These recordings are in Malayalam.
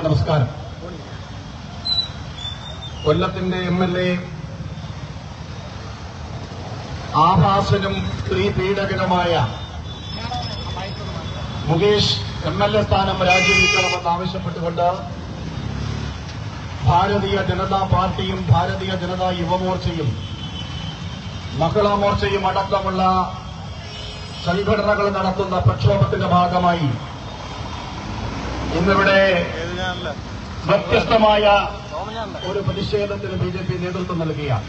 നമസ്കാരം. കൊല്ലത്തിന്റെ MLA ആഭാസനും സ്ത്രീ പീഡകനുമായ മുകേഷ് MLA സ്ഥാനം രാജിവെക്കണമെന്നാവശ്യപ്പെട്ടുകൊണ്ട് ഭാരതീയ ജനതാ പാർട്ടിയും ഭാരതീയ ജനതാ യുവമോർച്ചയും മഹിളാ മോർച്ചയും അടക്കമുള്ള സംഘടനകൾ നടത്തുന്ന പ്രക്ഷോഭത്തിന്റെ ഭാഗമായി ഇന്നിവിടെ വ്യത്യസ്തമായ ഒരു പ്രതിഷേധത്തിന് BJP നേതൃത്വം നൽകുകയാണ്.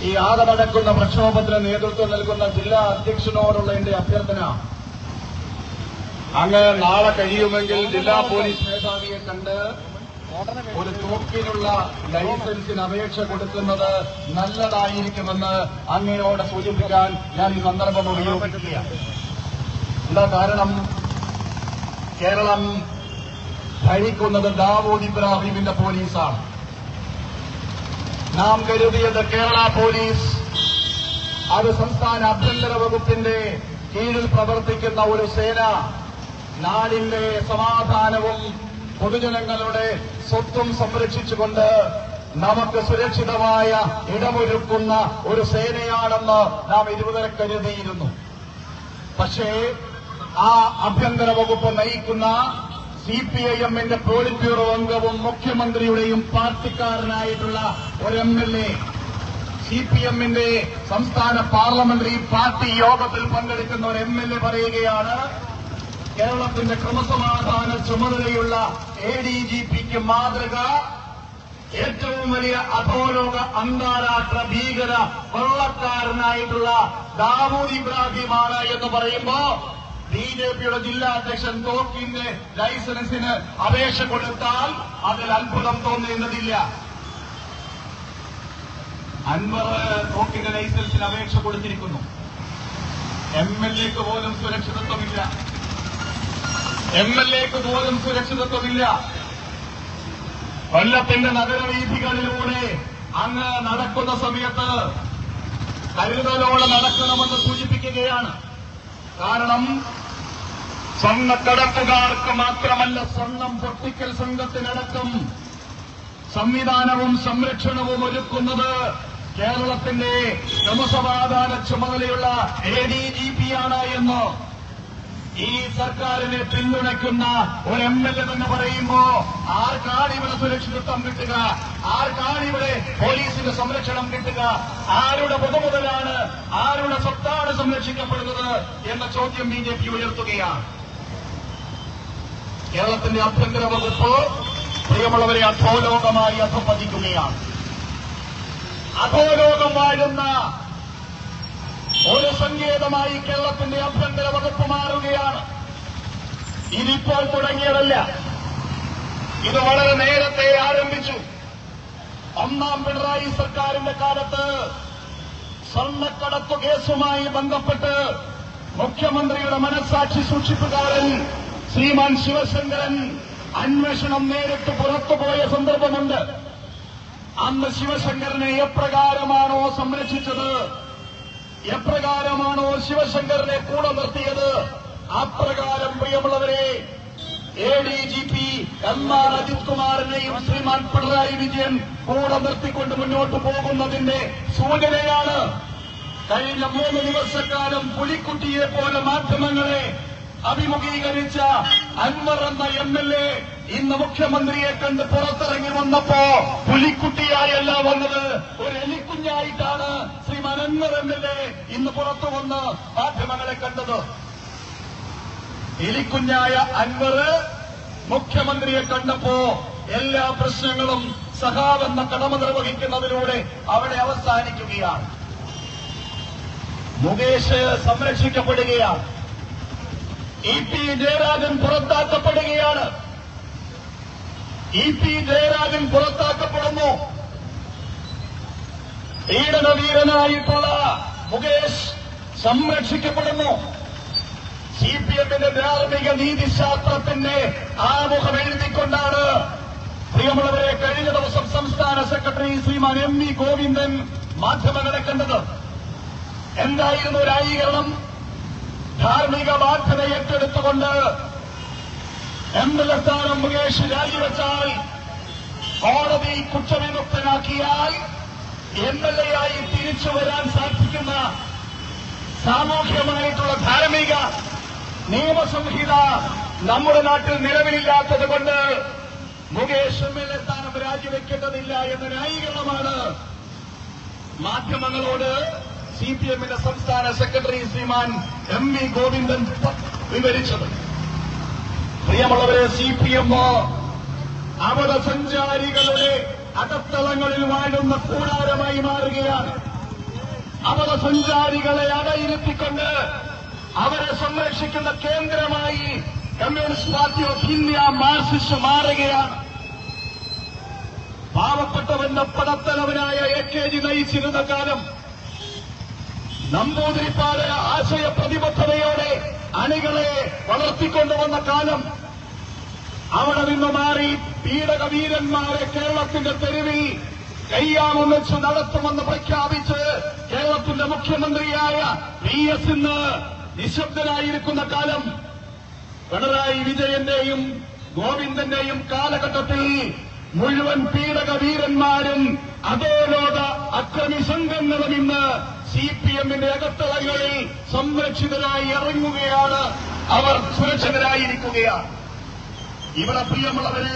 ഈ ആകെ നടക്കുന്ന പ്രക്ഷോഭത്തിന് നേതൃത്വം നൽകുന്ന ജില്ലാ അധ്യക്ഷനോടുള്ള എന്റെ അഭ്യർത്ഥന, അങ്ങ് നാളെ കഴിയുമെങ്കിൽ ജില്ലാ പോലീസ് മേധാവിയെ കണ്ട് ഒരു തോക്കിനുള്ള ലൈസൻസിന് അപേക്ഷ കൊടുക്കുന്നത് നല്ലതായിരിക്കുമെന്ന് അങ്ങയോട് സൂചിപ്പിക്കാൻ ഞാൻ ഈ സന്ദർഭം ഉപയോഗിക്കുകയാണ്. എന്താ കാരണം? കേരളം ഭരിക്കുന്നത് ദാവൂദ് ഇബ്രാഹിമിന്റെ പോലീസാണ്. നാം കരുതിയത് കേരള പോലീസ് അത് സംസ്ഥാന ആഭ്യന്തര വകുപ്പിന്റെ കീഴിൽ പ്രവർത്തിക്കുന്ന ഒരു സേന, നാടിന്റെ സമാധാനവും പൊതുജനങ്ങളുടെ സ്വത്തും സംരക്ഷിച്ചുകൊണ്ട് നമുക്ക് സുരക്ഷിതമായ ഇടമൊരുക്കുന്ന ഒരു സേനയാണെന്ന് നാം ഇതുവരെ കരുതിയിരുന്നു. പക്ഷേ ആ ആഭ്യന്തര വകുപ്പ് നയിക്കുന്ന CPIM-ന്റെ പോളിറ്റ് ബ്യൂറോ അംഗവും മുഖ്യമന്ത്രിയുടെയും പാർട്ടിക്കാരനായിട്ടുള്ള ഒരു MLA CPM-ന്റെ സംസ്ഥാന പാർലമെന്ററി പാർട്ടി യോഗത്തിൽ പങ്കെടുക്കുന്ന ഒരു MLA പറയുകയാണ്, കേരളത്തിന്റെ ക്രമസമാധാന ചുമതലയുള്ള ADGP-ക്ക് മാതൃക ഏറ്റവും വലിയ അധോലോക അന്താരാഷ്ട്ര ഭീകര കൊള്ളക്കാരനായിട്ടുള്ള ദാവൂദ് ഇബ്രാഹിമാണ് എന്ന് പറയുമ്പോ BJP-യുടെ ജില്ലാ അധ്യക്ഷൻ തോക്കിന്റെ ലൈസൻസിന് അപേക്ഷ കൊടുത്താൽ അതിൽ അത്ഭുതം തോന്നേണ്ടതില്ല. അൻവർ തോക്കിന്റെ ലൈസൻസിന് അപേക്ഷ കൊടുത്തിരിക്കുന്നു. MLA-ക്ക് പോലും സുരക്ഷിതത്വമില്ല. MLA-ക്ക് പോലും സുരക്ഷിതത്വമില്ല. കൊല്ലത്തിന്റെ നഗരവീഥികളിലൂടെ അങ്ങ് നടക്കുന്ന സമയത്ത് കരുതലോടെ നടക്കണമെന്ന് സൂചിപ്പിക്കുകയാണ്. കാരണം സ്വർണ്ണക്കടത്തുകാർക്ക് മാത്രമല്ല, സ്വർണം പൊട്ടിക്കൽ സംഘത്തിനടക്കം സംവിധാനവും സംരക്ഷണവും ഒരുക്കുന്നത് കേരളത്തിന്റെ ക്രമസമാധാന ചുമതലയുള്ള ADGP-ആണ് എന്ന് ഈ സർക്കാരിനെ പിന്തുണയ്ക്കുന്ന ഒരു MLA തന്നെ പറയുമ്പോ ആർക്കാണ് ഇവിടെ സുരക്ഷിതത്വം കിട്ടുക? ആർക്കാണ് ഇവിടെ പോലീസിന്റെ സംരക്ഷണം കിട്ടുക? ആരുടെ പൊതുമുതലാണ്, ആരുടെ സ്വത്താണ് സംരക്ഷിക്കപ്പെടുന്നത് എന്ന ചോദ്യം BJP ഉയർത്തുകയാണ്. കേരളത്തിന്റെ ആഭ്യന്തര വകുപ്പ് പ്രിയമുള്ളവരെ അധോലോകമായി അധപ്പതിക്കുകയാണ്. അധോലോകം വാഴുന്ന ഒരു സങ്കേതമായി കേരളത്തിന്റെ ആഭ്യന്തര വകുപ്പ് മാറുകയാണ്. ഇതിപ്പോൾ തുടങ്ങിയതല്ല, ഇത് വളരെ നേരത്തെ ആരംഭിച്ചു. ഒന്നാം പിണറായി സർക്കാരിന്റെ കാലത്ത് സ്വർണ്ണക്കടത്തു കേസുമായി ബന്ധപ്പെട്ട് മുഖ്യമന്ത്രിയുടെ മനസ്സാക്ഷി സൂക്ഷിപ്പുകാരൻ ശ്രീമാൻ ശിവശങ്കരൻ അന്വേഷണം നേരിട്ട് പുറത്തുപോയ സന്ദർഭമുണ്ട്. അന്ന് ശിവശങ്കരനെ എപ്രകാരമാണോ സംരക്ഷിച്ചത്, എപ്രകാരമാണോ ശിവശങ്കരനെ കൂടെ നിർത്തിയത്, അപ്രകാരം പ്രിയമുള്ളവരെ ADGP MR അജിത് കുമാറിനെയും ശ്രീമാൻ പിണറായി വിജയൻ കൂടെ നിർത്തിക്കൊണ്ട് മുന്നോട്ട് പോകുന്നതിന്റെ സൂചനയാണ് കഴിഞ്ഞ 3 ദിവസക്കാലം പുലിക്കുട്ടിയെ പോലെ മാധ്യമങ്ങളെ അഭിമുഖീകരിച്ച അൻവർ എന്ന MLA ഇന്ന് മുഖ്യമന്ത്രിയെ കണ്ട് പുറത്തിറങ്ങി വന്നപ്പോ പുലിക്കുട്ടിയായല്ല വന്നത്, ഒരു എലിക്കുഞ്ഞായിട്ടാണ് ശ്രീമാൻ അൻവർ MLA ഇന്ന് പുറത്തു വന്ന് മാധ്യമങ്ങളെ കണ്ടത്. എലിക്കുഞ്ഞായ അൻവർ മുഖ്യമന്ത്രിയെ കണ്ടപ്പോ എല്ലാ പ്രശ്നങ്ങളും സഖാവെന്ന കടമ നിർവഹിക്കുന്നതിലൂടെ അവിടെ അവസാനിക്കുകയാണ്. മുകേഷ് സംരക്ഷിക്കപ്പെടുകയാണ്. EP ജയരാജൻ പുറത്താക്കപ്പെടുകയാണ്. EP ജയരാജൻ പുറത്താക്കപ്പെടുന്നു. പീഡനവീരനായിട്ടുള്ള മുകേഷ് സംരക്ഷിക്കപ്പെടുന്നു. CPM-ന്റെ ധാർമ്മിക നീതിശാസ്ത്രത്തിന്റെ ആമുഖം എഴുതിക്കൊണ്ടാണ് പ്രിയമുള്ളവരെ കഴിഞ്ഞ ദിവസം സംസ്ഥാന സെക്രട്ടറി ശ്രീമാൻ MV ഗോവിന്ദൻ മാധ്യമങ്ങളെ കണ്ടത്. എന്തായിരുന്നു രാജീകരണം? ധാർമ്മിക ബാധ്യത ഏറ്റെടുത്തുകൊണ്ട് MLA സ്ഥാനം മുകേഷ് രാജിവെച്ചാൽ, കോടതി കുറ്റവിമുക്തനാക്കിയാൽ MLA ആയി തിരിച്ചു വരാൻ സാധിക്കുന്ന സാമൂഹ്യമായിട്ടുള്ള ധാർമ്മിക നിയമസംഹിത നമ്മുടെ നാട്ടിൽ നിലവിലില്ലാത്തത് കൊണ്ട് മുകേഷ് MLA സ്ഥാനം രാജിവെക്കേണ്ടതില്ല എന്ന ന്യായീകരണമാണ് മാധ്യമങ്ങളോട് CPMന്റെ സംസ്ഥാന സെക്രട്ടറി ശ്രീമാൻ MV ഗോവിന്ദൻ വിവരിച്ചത്. പ്രിയമുള്ളവരെ, CPM അപഥസഞ്ചാരികളുടെ അകത്തളങ്ങളിൽ വാഴുന്ന കൂടാരമായി മാറുകയാണ്. അപഥസഞ്ചാരികളെ അടയിരുത്തിക്കൊണ്ട് അവരെ സംരക്ഷിക്കുന്ന കേന്ദ്രമായി communist party of India Marxist മാറുകയാണ്. പാവപ്പെട്ടവന്റെ പടത്തലവനായ AKG നയിച്ചിരുന്ന കാലം, നമ്പൂതിരിപ്പാട് ആശയ പ്രതിബദ്ധതയോടെ അണികളെ വളർത്തിക്കൊണ്ടുവന്ന കാലം, അവിടെ നിന്ന് മാറി പീഡകവീരന്മാരെ കേരളത്തിന്റെ തെരുവിൽ കയ്യാമം വെച്ച് നടത്തുമെന്ന് പ്രഖ്യാപിച്ച് കേരളത്തിന്റെ മുഖ്യമന്ത്രിയായ VS ഇന്ന് നിശബ്ദനായിരിക്കുന്ന കാലം, പിണറായി വിജയന്റെയും ഗോവിന്ദന്റെയും കാലഘട്ടത്തിൽ മുഴുവൻ പീഡകവീരന്മാരും അധോലോക അക്രമി സംഘങ്ങളും ഇന്ന് CPMന്റെ അകത്തളങ്ങളിൽ സംരക്ഷിതരായി ഇറങ്ങുകയാണ്. അവർ സുരക്ഷിതരായിരിക്കുകയാണ്. ഇവിടെ പ്രിയമുള്ളവര്,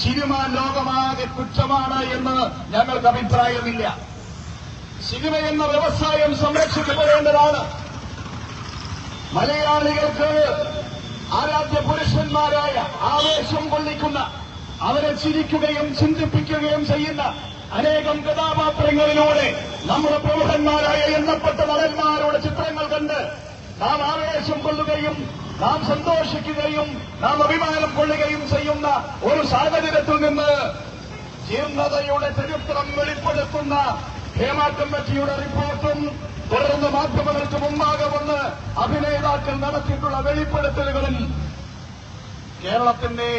സിനിമാ ലോകമാകെ കുറ്റമാണ് എന്ന് ഞങ്ങൾക്ക് അഭിപ്രായമില്ല. സിനിമ എന്ന വ്യവസായം സംരക്ഷിക്കപ്പെടേണ്ടതാണ്. മലയാളികൾക്ക് ആരാധ്യ പുരുഷന്മാരായ, ആവേശം കൊള്ളിക്കുന്ന, അവരെ ചിരിക്കുകയും ചിന്തിപ്പിക്കുകയും ചെയ്യുന്ന അനേകം കഥാപാത്രങ്ങളിലൂടെ നമ്മുടെ പ്രമുഖന്മാരായ എണ്ണപ്പെട്ട നടന്മാരുടെ ചിത്രങ്ങൾ കണ്ട് നാം ആവേശം കൊള്ളുകയും നാം സന്തോഷിക്കുകയും നാം അഭിമാനം കൊള്ളുകയും ചെയ്യുന്ന ഒരു സാഹചര്യത്തിൽ നിന്ന് ജീർണതയുടെ ചരിത്രം വെളിപ്പെടുത്തുന്ന ഹേമ കമ്മിറ്റിയുടെ റിപ്പോർട്ടും തുടർന്ന് മാധ്യമങ്ങൾക്ക് മുമ്പാകെ വന്ന് അഭിനേതാക്കൾ നടത്തിയിട്ടുള്ള വെളിപ്പെടുത്തലുകളിൽ കേരളത്തിന്റെ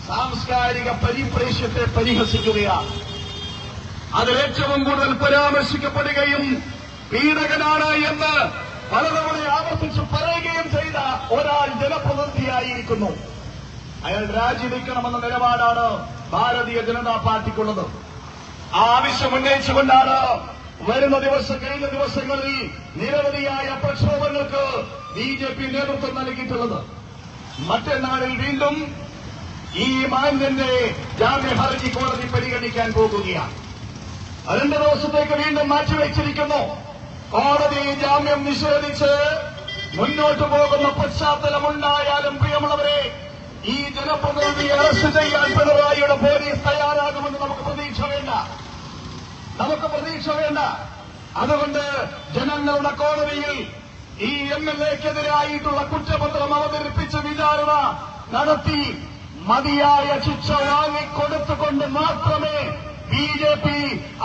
സാംസ്കാരിക പരിപ്രേക്ഷ്യത്തെ പരിഹസിക്കുകയാണ്. അതിലേറ്റവും കൂടുതൽ പരാമർശിക്കപ്പെടുകയും പീഡകനാണ് എന്ന് പലതവണ ആവർത്തിച്ച് പറയുകയും ചെയ്ത ഒരാൾ ജനപ്രതിനിധിയായിരിക്കുന്നു. അയാൾ രാജിവെക്കണമെന്ന നിലപാടാണ് ഭാരതീയ ജനതാ പാർട്ടിക്കുള്ളത്. ആ ആവശ്യം ഉന്നയിച്ചുകൊണ്ടാണ് കഴിഞ്ഞ ദിവസങ്ങളിൽ നിരവധിയായ പ്രക്ഷോഭങ്ങൾക്ക് BJP നേതൃത്വം നൽകിയിട്ടുള്ളത്. മറ്റന്നാളിൽ വീണ്ടും ഈ മാന്യന്റെ ജാമ്യ ഹർജി കോടതി പരിഗണിക്കാൻ പോകുകയാണ്. 2 ദിവസത്തേക്ക് വീണ്ടും മാറ്റിവെച്ചിരിക്കുന്നു. കോടതി ജാമ്യം നിഷേധിച്ച് മുന്നോട്ടു പോകുന്ന പശ്ചാത്തലമുണ്ടായാലും പ്രിയമുള്ളവരെ, ഈ ജനപ്രതിനിധിയെ അറസ്റ്റ് ചെയ്യാൻ പിണറായിയുടെ പോലീസ് തയ്യാറാകുമെന്ന് നമുക്ക് പ്രതീക്ഷ വേണ്ട. അതുകൊണ്ട് ജനങ്ങളുടെ കോടതിയിൽ ഈ MLAക്കെതിരായിട്ടുള്ള കുറ്റപത്രം അവതരിപ്പിച്ച് വിചാരണ നടത്തി മതിയായ ശിക്ഷ വാങ്ങിക്കൊടുത്തുകൊണ്ട് മാത്രമേ BJP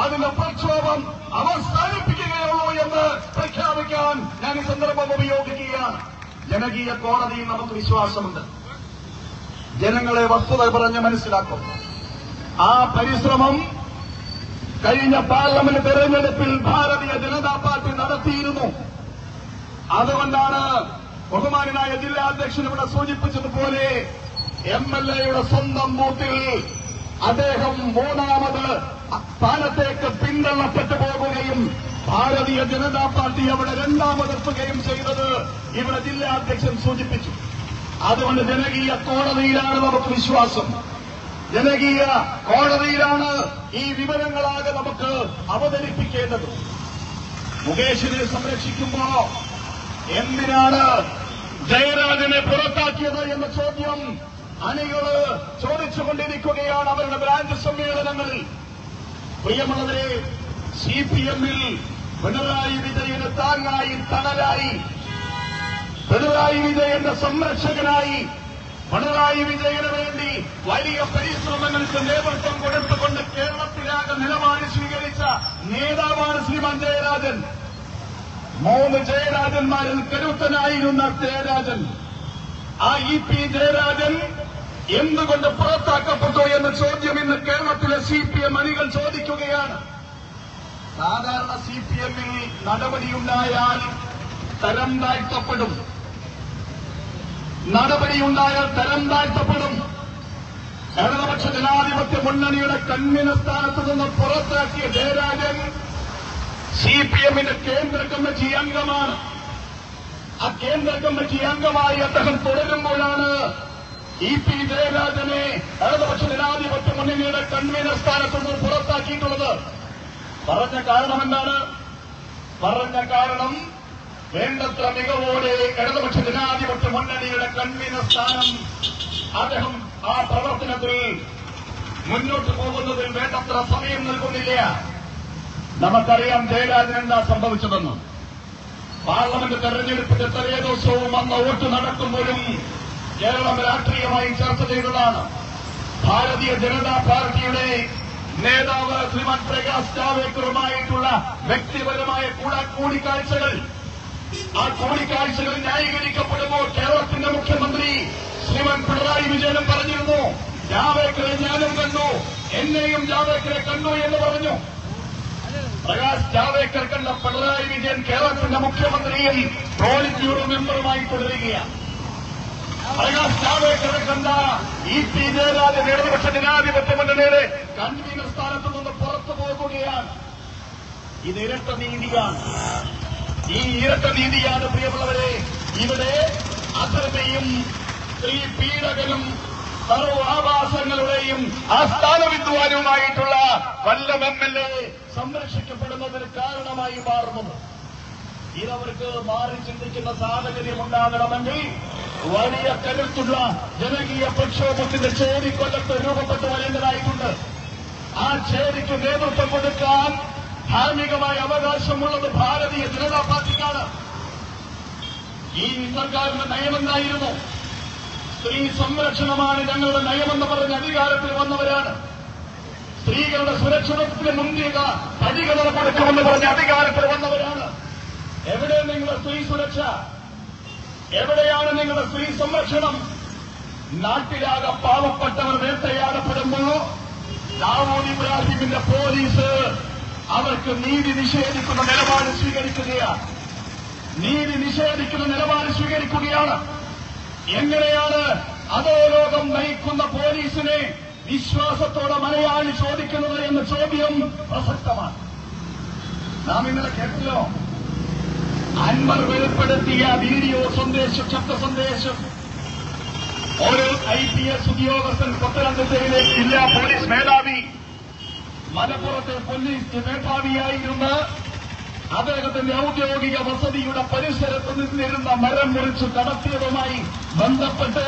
അതിന്റെ പ്രക്ഷോഭം അവസാനിപ്പിക്കുകയുള്ളൂ എന്ന് പ്രഖ്യാപിക്കാൻ ഞാൻ ഈ സന്ദർഭം ഉപയോഗിക്കുകയാണ്. ജനകീയ കോടതിയിൽ നമുക്ക് വിശ്വാസമുണ്ട്. ജനങ്ങളെ വസ്തുത പറഞ്ഞ് മനസ്സിലാക്കും. ആ പരിശ്രമം കഴിഞ്ഞ പാർലമെന്റ് തെരഞ്ഞെടുപ്പിൽ ഭാരതീയ ജനതാ പാർട്ടി നടത്തിയിരുന്നു. അതുകൊണ്ടാണ് ബഹുമാനായ ജില്ലാ അധ്യക്ഷൻ ഇവിടെ സൂചിപ്പിച്ചതുപോലെ MLAയുടെ സ്വന്തം ബൂത്തിൽ അദ്ദേഹം 3ാമത് സ്ഥാനത്തേക്ക് പിന്തള്ളപ്പെട്ടു പോകുകയും ഭാരതീയ ജനതാ പാർട്ടി അവിടെ 2ാമതെത്തുകയും ചെയ്തത് ഇവിടെ ജില്ലാ അധ്യക്ഷൻ സൂചിപ്പിച്ചു. അതുകൊണ്ട് ജനകീയ കോടതിയിലാണ് നമുക്ക് വിശ്വാസം. ജനകീയ കോടതിയിലാണ് ഈ വിവരങ്ങളാകെ നമുക്ക് അവതരിപ്പിക്കേണ്ടത്. മുകേഷിനെ സംരക്ഷിക്കുമ്പോ എന്തിനാണ് ജയരാജനെ പുറത്താക്കിയത് എന്ന ചോദ്യം അണികള് ചോദിച്ചുകൊണ്ടിരിക്കുകയാണ് അവരുടെ ബ്രാഞ്ച് സമ്മേളനങ്ങളിൽ. പ്രിയമുള്ളവരെ, CPMൽ പിണറായി വിജയന് താങ്ങായി, തണലായി, പിണറായി വിജയന്റെ സംരക്ഷകനായി, പിണറായി വിജയന് വേണ്ടി വലിയ പരിശ്രമങ്ങൾക്ക് നേതൃത്വം കൊടുത്തുകൊണ്ട് കേരളത്തിലാകെ നിലപാട് സ്വീകരിച്ച നേതാവാണ് ശ്രീമാൻ ജയരാജൻ. 3 ജയരാജന്മാരിൽ കരുത്തനായിരുന്ന ജയരാജൻ. ആ EP ജയരാജൻ എന്തുകൊണ്ട് പുറത്താക്കപ്പെട്ടു എന്ന ചോദ്യം ഇന്ന് കേരളത്തിലെ CPM അണികൾ ചോദിക്കുകയാണ്. സാധാരണ CPMൽ നടപടിയുണ്ടായാൽ തരം താഴ്ത്തപ്പെടും. നടപടിയുണ്ടായാൽ തരം താഴ്ത്തപ്പെടും. ഇടതുപക്ഷ ജനാധിപത്യ മുന്നണിയുടെ കൺവീനർ സ്ഥാനത്ത് നിന്ന് പുറത്താക്കിയ ജയരാജൻ സിപിഎമ്മിന്റെ കേന്ദ്ര കമ്മിറ്റി അംഗമാണ്. ആ കേന്ദ്ര കമ്മിറ്റി അംഗമായി അദ്ദേഹം തുടരുമ്പോഴാണ് ഇ.പി. ജയരാജനെ ഇടതുപക്ഷ ജനാധിപത്യ മുന്നണിയുടെ കൺവീനർ സ്ഥാനത്ത് നിന്ന് പുറത്താക്കിയിട്ടുള്ളത്. പറഞ്ഞ കാരണം എന്താണ്? പറഞ്ഞ കാരണം വേണ്ടത്ര മികവോടെ ഇടതുപക്ഷ ജനാധിപത്യ മുന്നണിയുടെ കൺവീനർ സ്ഥാനം അദ്ദേഹം ആ പ്രവർത്തനത്തിൽ മുന്നോട്ട് പോകുന്നതിൽ വേണ്ടത്ര സമയം നൽകുന്നില്ല. നമുക്കറിയാം ജയരാജൻ എന്താ സംഭവിച്ചതെന്ന്. പാർലമെന്റ് തെരഞ്ഞെടുപ്പിന്റെ തലേ ദിവസവും അന്ന് വോട്ട് നടക്കുമ്പോഴും കേരളം രാഷ്ട്രീയമായി ചർച്ച ചെയ്തതാണ്. ഭാരതീയ ജനതാ പാർട്ടിയുടെ നേതാവ് ശ്രീമാൻ പ്രകാശ് ജാവ്ദേക്കറുമായിട്ടുള്ള വ്യക്തിപരമായ കൂടിക്കാഴ്ചകൾ. ആ കൂടിക്കാഴ്ചകൾ ന്യായീകരിക്കപ്പെടുമ്പോൾ കേരളത്തിന്റെ മുഖ്യമന്ത്രി ശ്രീമാൻ പിണറായി വിജയനും പറഞ്ഞിരുന്നു, ജാവ്ദേക്കറെ ഞാനും കണ്ടു, എന്നെയും ജാവ്ദേക്കറെ കണ്ടു എന്ന് പറഞ്ഞു. പ്രകാശ് ജാവ്ദേക്കർ കണ്ട പിണറായി വിജയൻ കേരളത്തിന്റെ മുഖ്യമന്ത്രിയും പോളിറ്റ് ബ്യൂറോ മെമ്പറുമായി തുടരുകയാണ്. പ്രകാശ് ജാവ്ദേക്കറെ കണ്ട ഇ.പി. ജയരാജൻ ഇടതുപക്ഷ ജനാധിപത്യ മുന്നണിയുടെ കൺവീനർ സ്ഥാനത്ത് നിന്ന് പുറത്തു പോകുകയാണ്. ഇത് ഇരട്ട നീതിയാണ്. ഈ ഇരട്ട നീതിയാണ് പ്രിയമുള്ളവരെ. ഇവിടെ അധർമ്മയും സ്ത്രീ പീഡകനും സർവാഭാസങ്ങളുടെയും ആസ്ഥാനവിദ്വാനുമായിട്ടുള്ള കൊല്ലം എം.എൽ.എ സംരക്ഷിക്കപ്പെടുന്നതിന് കാരണമായി മാറുന്നത്. ഇതവർക്ക് മാറി ചിന്തിക്കുന്ന സാഹചര്യം ഉണ്ടാകണമെങ്കിൽ വലിയ കരുത്തുള്ള ജനകീയ പ്രക്ഷോഭത്തിന്റെ ചേരി കൊല്ലത്ത് രൂപപ്പെട്ടു വരേണ്ടതായിട്ടുണ്ട്. ആ ചേരിക്ക് നേതൃത്വം കൊടുക്കാൻ ധാർമ്മികമായ അവകാശമുള്ളത് ഭാരതീയ ജനതാ പാർട്ടിക്കാണ്. ഈ സർക്കാരിന്റെ നയമെന്തായിരുന്നു? സ്ത്രീ സംരക്ഷണമാണ് ഞങ്ങളുടെ നയമെന്ന് പറഞ്ഞ് അധികാരത്തിൽ വന്നവരാണ്. സ്ത്രീകളുടെ സുരക്ഷിതത്വത്തിന് മുൻകൈ പടികൾ കൊടുക്കുമെന്ന് പറഞ്ഞ് അധികാരത്തിൽ വന്നവരാണ്. എവിടെ നിങ്ങളുടെ സ്ത്രീ സുരക്ഷ? എവിടെയാണ് നിങ്ങളുടെ സ്ത്രീ സംരക്ഷണം? നാട്ടിലാകെ പാവപ്പെട്ടവർ വേട്ടയാടപ്പെടുമ്പോ ദാവൂദ് ഇബ്രാഹിമിന്റെ പോലീസ് അവർക്ക് നീതി നിഷേധിക്കുന്ന നിലപാട് സ്വീകരിക്കുകയാണ്. നീതി നിഷേധിക്കുന്ന നിലപാട് സ്വീകരിക്കുകയാണ്. എങ്ങനെയാണ് അധോലോകം നയിക്കുന്ന പോലീസിനെ വിശ്വാസത്തോടെ മലയാളി ചോദിക്കുന്നത് എന്ന ചോദ്യം പ്രസക്തമാണ്. നാം ഇന്നലെ കേട്ടല്ലോ, അൻവർ വെളിപ്പെടുത്തിയ വീഡിയോ സന്ദേശം, ശബ്ദ സന്ദേശം. ഒരു IPS ഉദ്യോഗസ്ഥൻ പത്തനംതിട്ടയിലെ ജില്ലാ പോലീസ് മേധാവി മലപ്പുറത്തെ പോലീസ് മേധാവിയായിരുന്ന അദ്ദേഹത്തിന്റെ ഔദ്യോഗിക വസതിയുടെ പരിസരത്ത് നിന്നിരുന്ന മരം മുറിച്ച് കടത്തിയതുമായി ബന്ധപ്പെട്ട്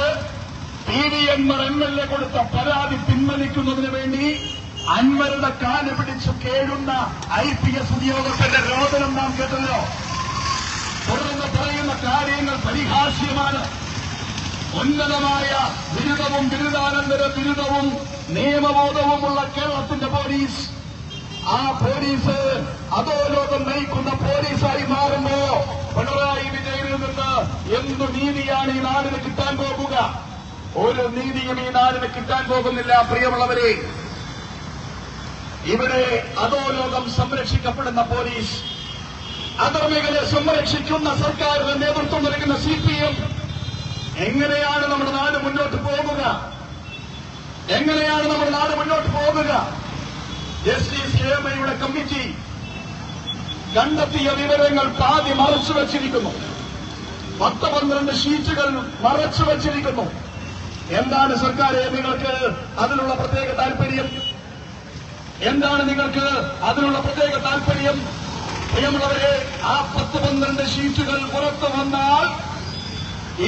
PVNമാർ MLA കൊടുത്ത പരാതി പിൻവലിക്കുന്നതിന് വേണ്ടി അൻവരുടെ കാല് പിടിച്ചു കേഴുന്ന IPS ഉദ്യോഗസ്ഥന്റെ രോദനം നാം കേട്ടല്ലോ. തുടർന്ന് പറയുന്ന കാര്യങ്ങൾ പരിഹാസ്യമാണ്. ഉന്നതമായ ബിരുദവും ബിരുദാനന്തര ബിരുദവും നിയമബോധവുമുള്ള കേരളത്തിന്റെ പോലീസ്, ആ പോലീസ് അധോലോകം നയിക്കുന്ന പോലീസായി മാറുമ്പോ പിണറായി വിജയനിൽ നിന്ന് എന്തു നീതിയാണ് ഈ നാടിന് കിട്ടാൻ പോകുക? ഒരു നീതിയും ഈ നാടിന് കിട്ടാൻ പോകുന്നില്ല. പ്രിയമുള്ളവരെ, ഇവിടെ അധോലോകം സംരക്ഷിക്കപ്പെടുന്ന പോലീസ്, അധർമ്മികളെ സംരക്ഷിക്കുന്ന സർക്കാരിന് നേതൃത്വം നൽകുന്ന CPM, എങ്ങനെയാണ് നമ്മുടെ നാട് മുന്നോട്ട് പോകുക? എങ്ങനെയാണ് നമ്മുടെ നാട് മുന്നോട്ട് പോകുക? ജസ്റ്റിസ് ഹേമയുടെ കമ്മിറ്റി കണ്ടെത്തിയ വിവരങ്ങൾ പാതി മറച്ചുവച്ചിരിക്കുന്നു. 10-12 ഷീറ്റുകൾ മറച്ചുവച്ചിരിക്കുന്നു. എന്താണ് സർക്കാരെ നിങ്ങൾക്ക് അതിനുള്ള പ്രത്യേക താൽപര്യം? എന്താണ് നിങ്ങൾക്ക് അതിനുള്ള പ്രത്യേക താൽപര്യം? പ്രിയമുള്ളവരെ, ആ 10-12 ഷീറ്റുകൾ പുറത്തു വന്നാൽ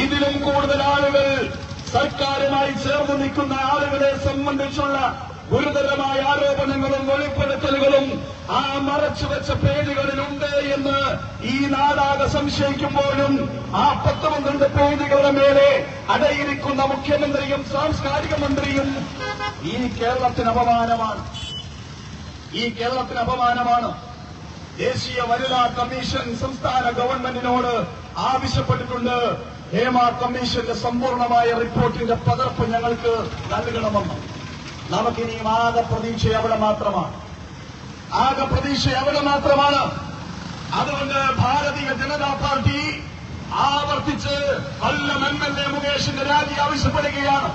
ഇതിലും കൂടുതൽ ആളുകൾ സർക്കാരുമായി ചേർന്ന് നിൽക്കുന്ന ആളുകളെ സംബന്ധിച്ചുള്ള ഗുരുതരമായ ആരോപണങ്ങളും വെളിപ്പെടുത്തലുകളും ആ മറച്ചുവെച്ച പേജുകളിലുണ്ട് എന്ന് ഈ നാടാകെ സംശയിക്കുമ്പോഴും ആ 10-12 പേജുകളുടെ മേലെ അടയിരിക്കുന്ന മുഖ്യമന്ത്രിയും സാംസ്കാരിക മന്ത്രിയും ഈ കേരളത്തിന് അപമാനമാണ്. ഈ കേരളത്തിന് അപമാനമാണ്. ദേശീയ വനിതാ കമ്മീഷൻ സംസ്ഥാന ഗവൺമെന്റിനോട് ആവശ്യപ്പെട്ടിട്ടുണ്ട്, ഹേമ കമ്മീഷന്റെ സമ്പൂർണമായ റിപ്പോർട്ടിന്റെ പകർപ്പ് ഞങ്ങൾക്ക് നൽകണമെന്ന്. നമുക്കിനിയും ആകെ പ്രതീക്ഷ അവിടെ മാത്രമാണ്. ആകെ പ്രതീക്ഷ അവിടെ മാത്രമാണ്. അതുകൊണ്ട് ഭാരതീയ ജനതാ പാർട്ടി ആവർത്തിച്ച് കൊല്ലം MLA മുകേഷിന്റെ രാജി ആവശ്യപ്പെടുകയാണ്.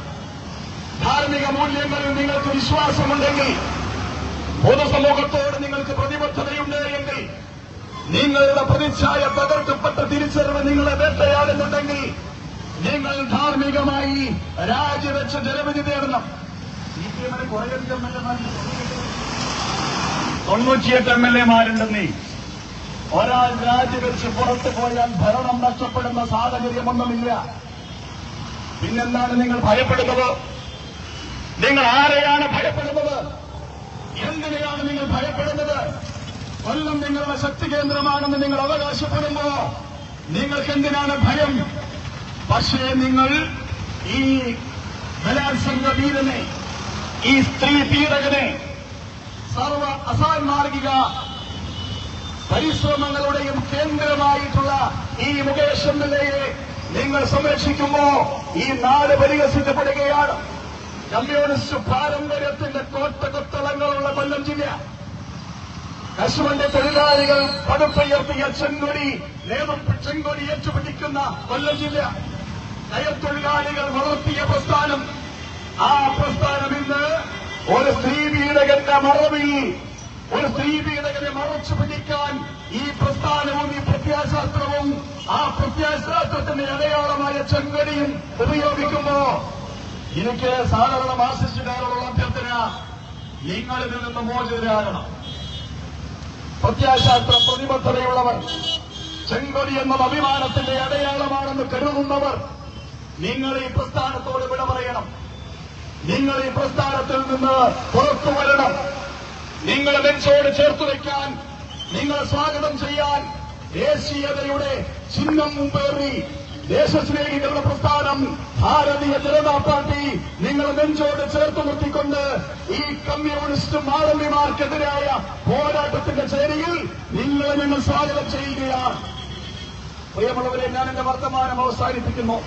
ധാർമ്മിക മൂല്യങ്ങളിൽ നിങ്ങൾക്ക് വിശ്വാസമുണ്ടെങ്കിൽ, പൊതുസമൂഹത്തോട് നിങ്ങൾക്ക് പ്രതിബദ്ധതയുണ്ട് എങ്കിൽ, നിങ്ങളുടെ പ്രതിച്ഛായ തകർക്കപ്പെട്ട തിരിച്ചറിവ് നിങ്ങളെ വേട്ടയാടുന്നുണ്ടെങ്കിൽ, നിങ്ങൾ ധാർമ്മികമായി രാജിവെച്ച് ജനവിധി നേടണം. CPM-ന് കുറേയധികം 98 MLA-മാരുണ്ടെന്നേ. ഒരാൾ രാജിവെച്ച് പുറത്തു പോയാൽ ഭരണം നഷ്ടപ്പെടുന്ന സാഹചര്യമൊന്നുമില്ല. പിന്നെന്താണ് നിങ്ങൾ ഭയപ്പെടുന്നത്? നിങ്ങൾ ആരെയാണ് ഭയപ്പെടുന്നത്? എന്തിനെയാണ് നിങ്ങൾ ഭയപ്പെടുന്നത്? കൊല്ലം നിങ്ങളുടെ ശക്തി കേന്ദ്രമാണെന്ന് നിങ്ങൾ അവകാശപ്പെടുമ്പോ നിങ്ങൾക്കെന്തിനാണ് ഭയം? പക്ഷേ നിങ്ങൾ ഈ ബലാത്സംഗ വീരനെ, ഈ സ്ത്രീ പീഡകനെ, സർവ അസാൻമാർഗിക പരിശ്രമങ്ങളുടെയും കേന്ദ്രമായിട്ടുള്ള ഈ മുകേഷ് MLA-യെ നിങ്ങൾ സംരക്ഷിക്കുമ്പോ ഈ നാട് പരിഹസിക്കപ്പെടുകയാണ്. കമ്മ്യൂണിസ്റ്റ് പാരമ്പര്യത്തിന്റെ കോട്ടകൊത്തളങ്ങളുള്ള കൊല്ലം ജില്ല, കശുവണ്ടി തൊഴിലാളികൾ പടുത്തുയർത്തിയ ചെങ്കൊടി ഏറ്റുപിടിക്കുന്ന കൊല്ലം ജില്ല, കയർത്തൊഴിലാളികൾ വളർത്തിയ പ്രസ്ഥാനം, ആ പ്രസ്ഥാനം ഇന്ന് ഒരു സ്ത്രീ പീഡകന്റെ മറവിൽ, ഒരു സ്ത്രീ പീഡകനെ മറച്ചു പിടിക്കാൻ ഈ പ്രസ്ഥാനവും ഈ പ്രത്യാശാസ്ത്രവും ആ പ്രത്യാശാസ്ത്രത്തിന്റെ അടയാളമായ ചെങ്കൊടിയും ഉപയോഗിക്കുമ്പോ എനിക്ക് സാധാരണ മാർസിസ്റ്റുകാരോടുള്ള അഭ്യർത്ഥന, നിങ്ങളിൽ നിന്ന് മോചിതരാകണം. പ്രത്യാശാസ്ത്ര പ്രതിബദ്ധതയുള്ളവർ, ചെങ്കൊടി എന്നത് അഭിമാനത്തിന്റെ അടയാളമാണെന്ന് കരുതുന്നവർ, നിങ്ങൾ ഈ പ്രസ്ഥാനത്തോട് വിട പറയണം. നിങ്ങൾ ഈ പ്രസ്ഥാനത്തിൽ നിന്ന് പുറത്തു വരണം. നിങ്ങളെ നെഞ്ചോട് ചേർത്തു വയ്ക്കാൻ, നിങ്ങളെ സ്വാഗതം ചെയ്യാൻ ദേശീയതയുടെ ചിഹ്നം മുമ്പേറി ദേശസ്നേഹികളുടെ പ്രസ്ഥാനം ഭാരതീയ ജനതാ പാർട്ടി നിങ്ങളെ നെഞ്ചോട് ചേർത്ത് നിർത്തിക്കൊണ്ട് ഈ കമ്മ്യൂണിസ്റ്റ് മാടമ്പിമാർക്കെതിരായ പോരാട്ടത്തിന്റെ ചേരിയിൽ നിങ്ങളെ ഞങ്ങൾ സ്വാഗതം ചെയ്യുകയാണ്. പ്രിയമുള്ളവരെ, ഞാൻ എന്റെ വർത്തമാനം അവസാനിപ്പിക്കുന്നു.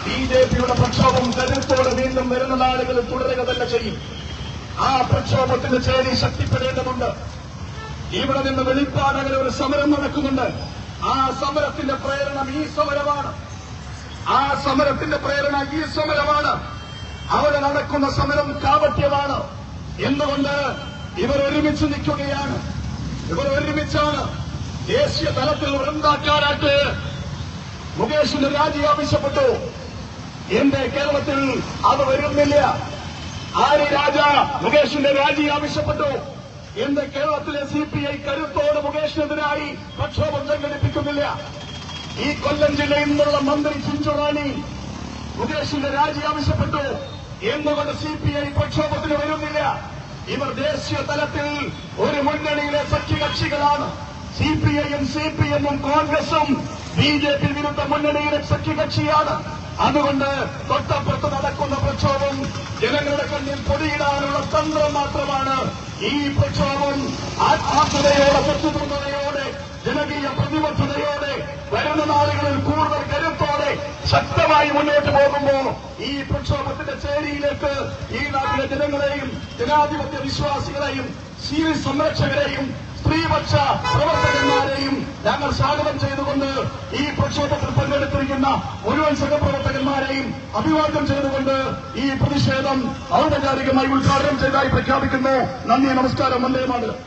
BJP-യുടെ പ്രക്ഷോഭം കരുത്തോടെ വീണ്ടും വരുന്ന നാളുകളിൽ തുടരുക തന്നെ ചെയ്യും. ആ പ്രക്ഷോഭത്തിന്റെ ചേരി ശക്തിപ്പെടേണ്ടതുണ്ട്. ഇവിടെ നിന്ന് വെളിപ്പാടകരെ ഒരു സമരം നടക്കുന്നുണ്ട്. ആ സമരത്തിന്റെ പ്രേരണ ഈ സമരമാണ്. ആ സമരത്തിന്റെ പ്രേരണ ഈ സമരമാണ്. അവിടെ നടക്കുന്ന സമരം കാപട്യമാണ്. എന്തുകൊണ്ട്? ഇവർ ഒരുമിച്ച് നിൽക്കുകയാണ്. ഇവർ ഒരുമിച്ചാണ്. ദേശീയ തലത്തിൽ വൃന്ദാക്കാനായിട്ട് മുകേഷിന്റെ രാജി ആവശ്യപ്പെട്ടു. എന്റെ കേരളത്തിൽ അത് വരുന്നില്ല. ആര്യ രാജ മുകേഷിന്റെ രാജി ആവശ്യപ്പെട്ടു. എന്റെ കേരളത്തിലെ CPI കരുത്തോട് മുകേഷിനെതിരായി പ്രക്ഷോഭം സംഘടിപ്പിക്കുന്നില്ല. ഈ കൊല്ലം ജില്ലയിൽ നിന്നുള്ള മന്ത്രി ചിഞ്ചുറാണി മുകേഷിന്റെ രാജി ആവശ്യപ്പെട്ടു. എന്തുകൊണ്ട് CPI പ്രക്ഷോഭത്തിന് വരുന്നില്ല? ഇവർ ദേശീയ തലത്തിൽ ഒരു മുന്നണിയിലെ സഖ്യകക്ഷികളാണ്. CPI-യും CPM-ഉം കോൺഗ്രസും BJP വിരുദ്ധ മുന്നണിയിലെ സഖ്യകക്ഷിയാണ്. അതുകൊണ്ട് തൊട്ടപ്പുറത്ത് നടക്കുന്ന പ്രക്ഷോഭം ജനങ്ങളുടെ കണ്ണിൽ പൊടിയിടാനുള്ള തന്ത്രം മാത്രമാണ്. ഈ പ്രക്ഷോഭം ആത്മാർത്ഥതയോടെ, സത്യസന്ധതയോടെ, ജനകീയ പ്രതിബദ്ധതയോടെ വരുന്ന നാളുകളിൽ കൂടുതൽ കരുത്തോടെ ശക്തമായി മുന്നോട്ട് പോകുമ്പോ ഈ പ്രക്ഷോഭത്തിന്റെ ചേരിയിലേക്ക് ഈ നാട്ടിലെ ജനങ്ങളെയും ജനാധിപത്യ വിശ്വാസികളെയും ശീല സംരക്ഷകരെയും സ്ത്രീപക്ഷ പ്രവർത്തകന്മാരെയും ഞങ്ങൾ സ്വാഗതം ചെയ്തുകൊണ്ട് ഈ പ്രക്ഷോഭത്തിൽ പങ്കെടുത്തിരിക്കുന്ന മുഴുവൻ സഹപ്രവർത്തകന്മാരെയും അഭിവാദ്യം ചെയ്തുകൊണ്ട് ഈ പ്രതിഷേധം ഔപചാരികമായി ഉദ്ഘാടനം ചെയ്തതായി പ്രഖ്യാപിക്കുന്നു. നന്ദി, നമസ്കാരം, വന്ദേ മാതരം.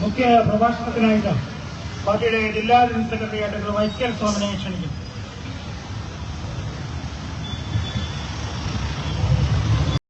മുഖ്യ പ്രഭാഷണത്തിനായിട്ട് പാർട്ടിയുടെ ജില്ലാ ജനറൽ സെക്രട്ടറി ആയിട്ട് വൈസ് കെ സോമനെ ക്ഷണിക്കുന്നു.